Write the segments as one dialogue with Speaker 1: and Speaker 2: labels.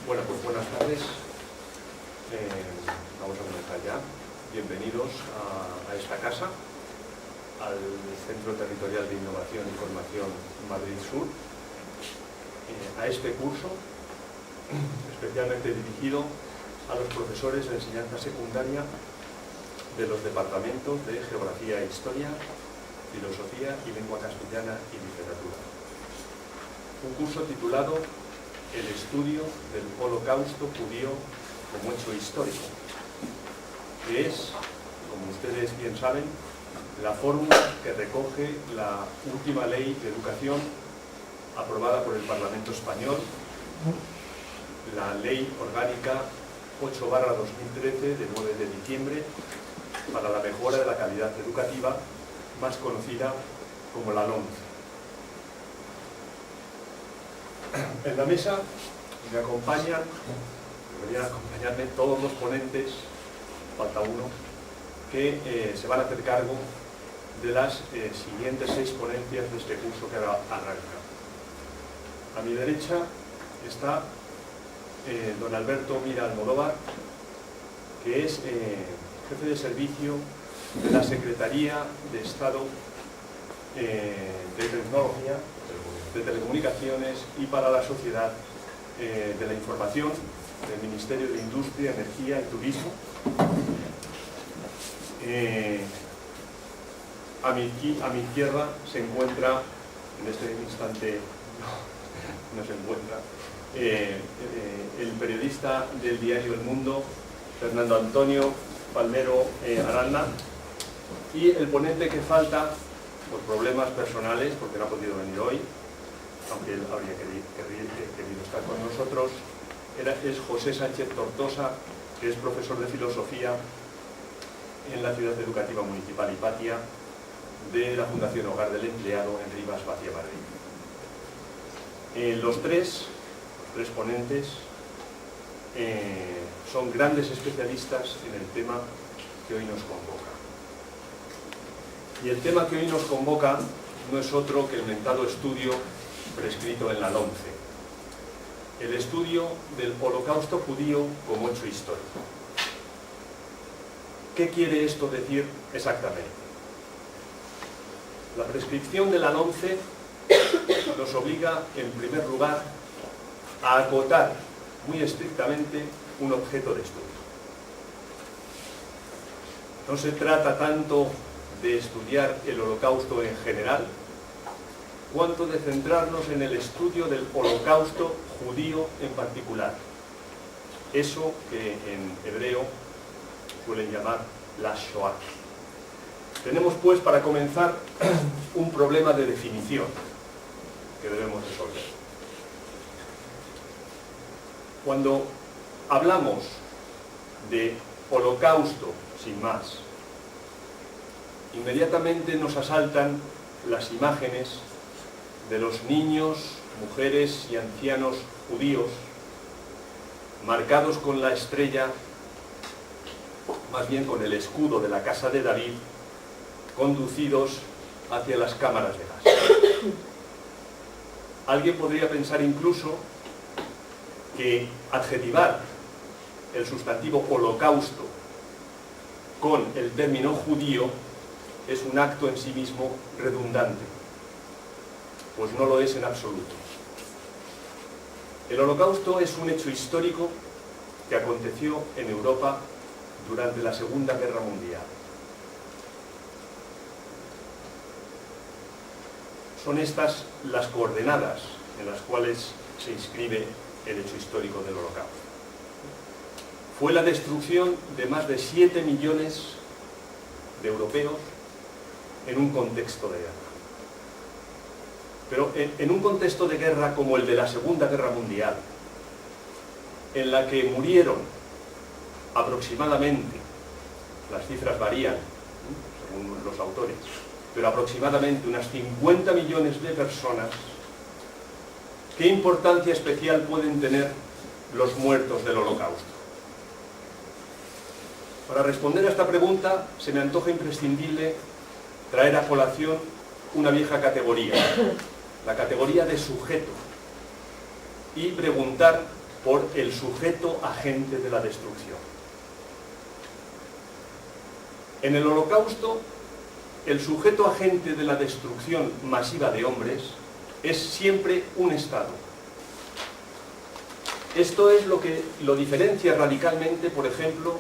Speaker 1: Bueno, pues buenas tardes. Vamos a comenzar ya. Bienvenidos a esta casa, al Centro Territorial de Innovación y Formación Madrid Sur, a este curso especialmente dirigido a los profesores de enseñanza secundaria de los departamentos de Geografía e Historia, Filosofía y Lengua Castellana y Literatura. Un curso titulado El estudio del Holocausto judío como hecho histórico, que es, como ustedes bien saben, la fórmula que recoge la última ley de educación aprobada por el Parlamento español, la Ley Orgánica 8/2013 de 9 de diciembre para la mejora de la calidad educativa, más conocida como la LOMCE. En la mesa me acompañan, deberían acompañarme todos los ponentes, falta uno, que se van a hacer cargo de las siguientes 6 ponencias de este curso que ahora arranca. A mi derecha está don Alberto Mira Almodóvar, que es jefe de servicio de la Secretaría de Estado de Tecnología, de Telecomunicaciones y para la Sociedad de la Información del Ministerio de Industria, Energía y Turismo. A mi izquierda se encuentra, en este instante no se encuentra, el periodista del diario El Mundo, Fernando Antonio Palmero Aranda, y el ponente que falta, por problemas personales, porque no ha podido venir hoy, aunque él habría querido estar con nosotros, es José Sánchez Tortosa, que es profesor de Filosofía en la Ciudad Educativa Municipal Hipatia de la Fundación Hogar del Empleado en Rivas Vacia, Madrid. Los tres ponentes son grandes especialistas en el tema que hoy nos convoca. Y el tema que hoy nos convoca no es otro que el mentado estudio prescrito en la LOMCE, el estudio del Holocausto judío como hecho histórico. ¿Qué quiere esto decir exactamente? La prescripción de la LOMCE nos obliga, en primer lugar, a acotar muy estrictamente un objeto de estudio. No se trata tanto de estudiar el Holocausto en general, cuanto de centrarnos en el estudio del Holocausto judío en particular. Eso que en hebreo suelen llamar la Shoah. Tenemos pues para comenzar un problema de definición que debemos resolver. Cuando hablamos de holocausto, sin más, inmediatamente nos asaltan las imágenes de los niños, mujeres y ancianos judíos marcados con la estrella, más bien con el escudo de la casa de David, conducidos hacia las cámaras de gas. Alguien podría pensar incluso que adjetivar el sustantivo holocausto con el término judío es un acto en sí mismo redundante. Pues no lo es en absoluto. El Holocausto es un hecho histórico que aconteció en Europa durante la Segunda Guerra Mundial. Son estas las coordenadas en las cuales se inscribe el hecho histórico del Holocausto. Fue la destrucción de más de 7 millones de europeos en un contexto de guerra. Pero en un contexto de guerra como el de la Segunda Guerra Mundial, en la que murieron aproximadamente, las cifras varían según los autores, pero aproximadamente unas 50 millones de personas, ¿qué importancia especial pueden tener los muertos del Holocausto? Para responder a esta pregunta se me antoja imprescindible traer a colación una vieja categoría, la categoría de sujeto, y preguntar por el sujeto agente de la destrucción. En el Holocausto, el sujeto agente de la destrucción masiva de hombres es siempre un Estado. Esto es lo que lo diferencia radicalmente, por ejemplo,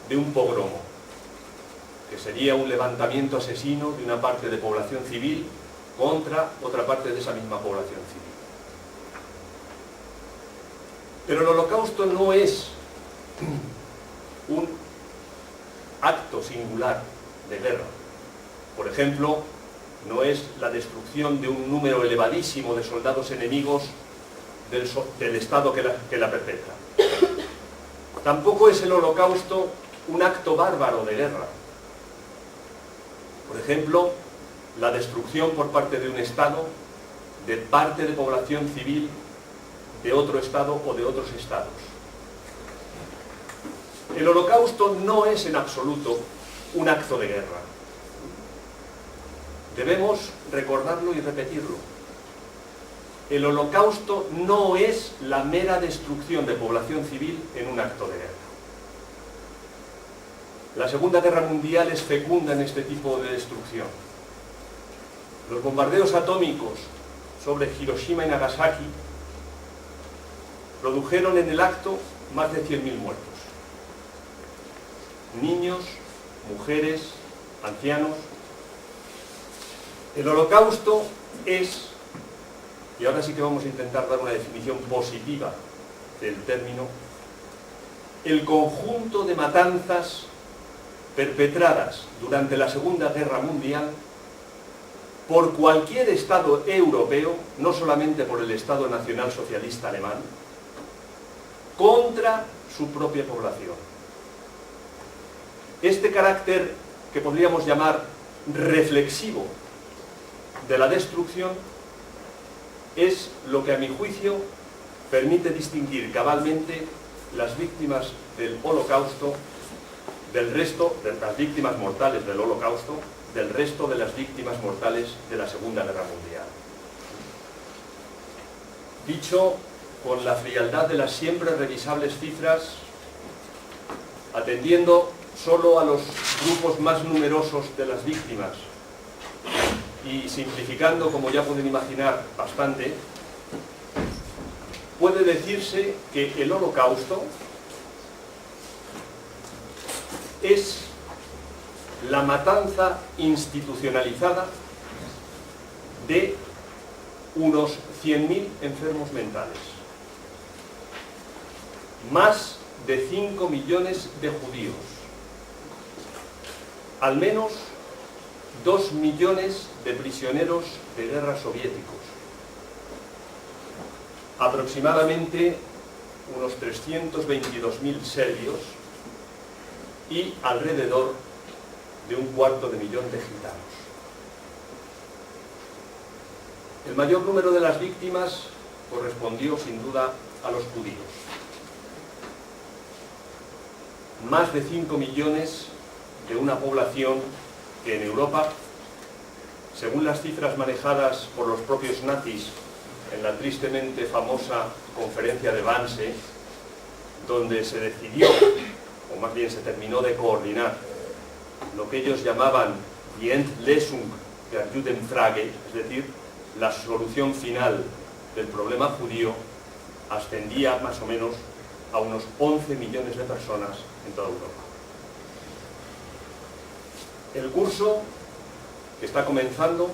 Speaker 1: de un pogromo, que sería un levantamiento asesino de una parte de población civil contra otra parte de esa misma población civil. Pero el Holocausto no es un acto singular de guerra. Por ejemplo, no es la destrucción de un número elevadísimo de soldados enemigos del Estado que la perpetra. Tampoco es el Holocausto un acto bárbaro de guerra. Por ejemplo, la destrucción por parte de un Estado de parte de población civil de otro Estado o de otros Estados. El Holocausto no es en absoluto un acto de guerra. Debemos recordarlo y repetirlo. El Holocausto no es la mera destrucción de población civil en un acto de guerra. La Segunda Guerra Mundial es fecunda en este tipo de destrucción. Los bombardeos atómicos sobre Hiroshima y Nagasaki produjeron en el acto más de 100.000 muertos. Niños, mujeres, ancianos. El Holocausto es, y ahora sí que vamos a intentar dar una definición positiva del término, el conjunto de matanzas perpetradas durante la Segunda Guerra Mundial por cualquier Estado europeo, no solamente por el Estado Nacional Socialista Alemán, contra su propia población. Este carácter que podríamos llamar reflexivo de la destrucción es lo que, a mi juicio, permite distinguir cabalmente las víctimas del Holocausto del resto de las víctimas mortales del Holocausto, del resto de las víctimas mortales de la Segunda Guerra Mundial. Dicho con la frialdad de las siempre revisables cifras, atendiendo solo a los grupos más numerosos de las víctimas y simplificando, como ya pueden imaginar, bastante, puede decirse que el Holocausto es la matanza institucionalizada de unos 100.000 enfermos mentales, más de 5 millones de judíos, al menos 2 millones de prisioneros de guerra soviéticos, aproximadamente unos 322.000 serbios y alrededor de 250.000 de gitanos. El mayor número de las víctimas correspondió sin duda a los judíos. Más de 5 millones de una población que en Europa, según las cifras manejadas por los propios nazis en la tristemente famosa conferencia de Wannsee, donde se decidió, o más bien se terminó de coordinar, lo que ellos llamaban die Endlösung der Judenfrage, es decir, la solución final del problema judío, ascendía más o menos a unos 11 millones de personas en toda Europa. El curso que está comenzando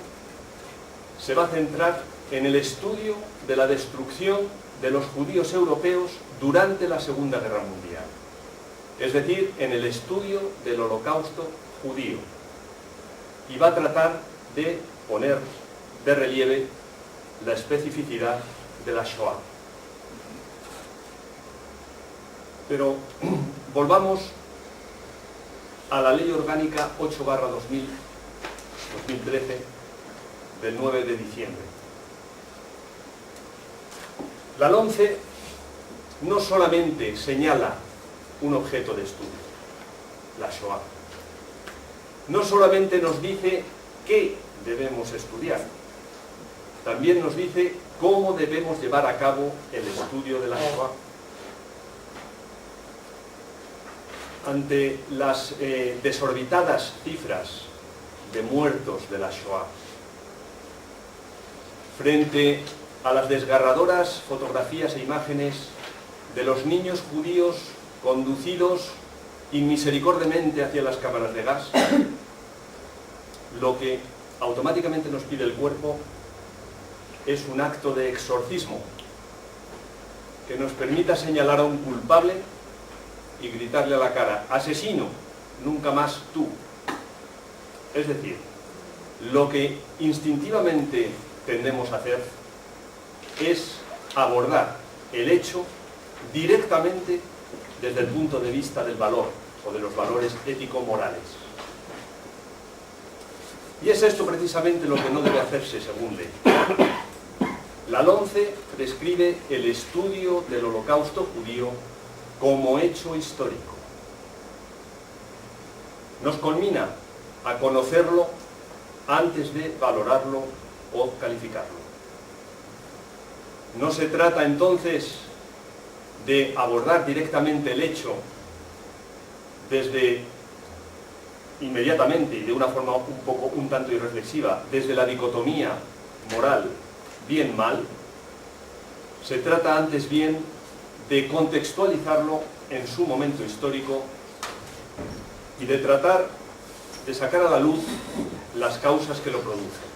Speaker 1: se va a centrar en el estudio de la destrucción de los judíos europeos durante la Segunda Guerra Mundial, es decir, en el estudio del Holocausto judío, y va a tratar de poner de relieve la especificidad de la Shoah. Pero volvamos a la Ley Orgánica 8/2013 del 9 de diciembre. La LOMCE no solamente señala un objeto de estudio, la Shoah, no solamente nos dice qué debemos estudiar, también nos dice cómo debemos llevar a cabo el estudio de la Shoah. ante las desorbitadas cifras de muertos de la Shoah, frente a las desgarradoras fotografías e imágenes de los niños judíos conducidos inmisericordiamente hacia las cámaras de gas, lo que automáticamente nos pide el cuerpo es un acto de exorcismo que nos permita señalar a un culpable y gritarle a la cara: asesino, nunca más tú. Es decir, lo que instintivamente tendemos a hacer es abordar el hecho directamente desde el punto de vista del valor o de los valores ético-morales. Y es esto precisamente lo que no debe hacerse según ley. La LOMCE prescribe el estudio del Holocausto judío como hecho histórico. Nos conmina a conocerlo antes de valorarlo o calificarlo. No se trata entonces de abordar directamente el hecho desde inmediatamente y de una forma un tanto irreflexiva, desde la dicotomía moral bien-mal. Se trata antes bien de contextualizarlo en su momento histórico y de tratar de sacar a la luz las causas que lo producen.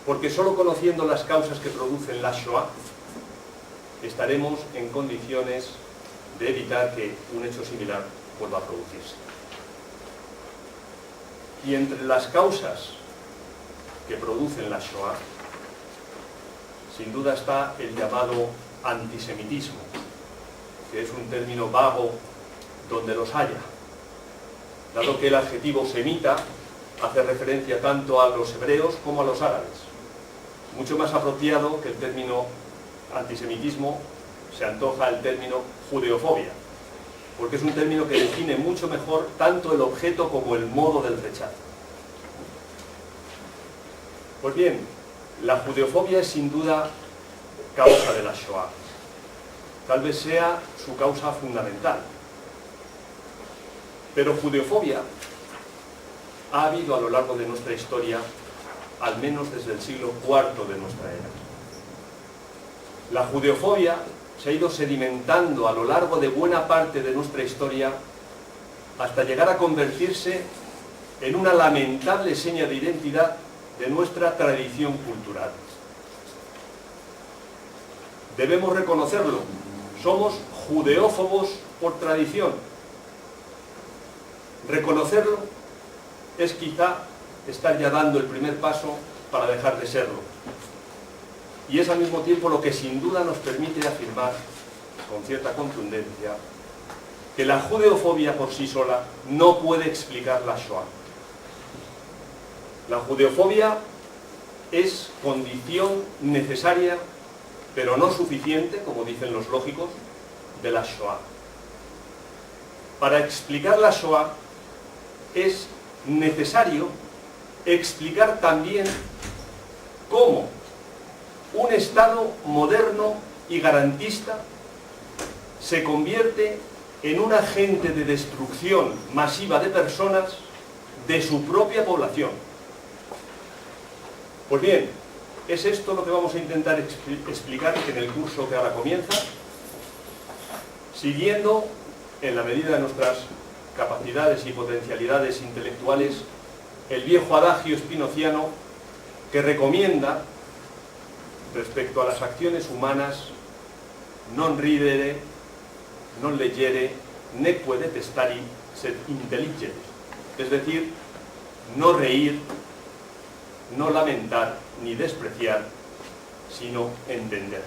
Speaker 1: Porque solo conociendo las causas que producen la Shoah estaremos en condiciones de evitar que un hecho similar vuelva a producirse. Y entre las causas que producen la Shoah, sin duda está el llamado antisemitismo, que es un término vago donde los haya, dado que el adjetivo semita hace referencia tanto a los hebreos como a los árabes. Mucho más apropiado que el término antisemitismo se antoja el término judeofobia, porque es un término que define mucho mejor tanto el objeto como el modo del rechazo. Pues bien, la judeofobia es sin duda causa de la Shoah. Tal vez sea su causa fundamental. Pero judeofobia ha habido a lo largo de nuestra historia, al menos desde el siglo IV de nuestra era. La judeofobia se ha ido sedimentando a lo largo de buena parte de nuestra historia hasta llegar a convertirse en una lamentable seña de identidad de nuestra tradición cultural. Debemos reconocerlo, somos judeófobos por tradición. Reconocerlo es quizá estar ya dando el primer paso para dejar de serlo. Y es al mismo tiempo lo que sin duda nos permite afirmar con cierta contundencia que la judeofobia por sí sola no puede explicar la Shoah. La judeofobia es condición necesaria, pero no suficiente, como dicen los lógicos, de la Shoah. Para explicar la Shoah es necesario explicar también cómo un Estado moderno y garantista se convierte en un agente de destrucción masiva de personas de su propia población. Pues bien, es esto lo que vamos a intentar explicar en el curso que ahora comienza, siguiendo, en la medida de nuestras capacidades y potencialidades intelectuales, el viejo adagio spinoziano que recomienda, respecto a las acciones humanas, non ridere, non leggere, neque detestari, sed intelligere. Es decir, no reír, no lamentar ni despreciar, sino entender.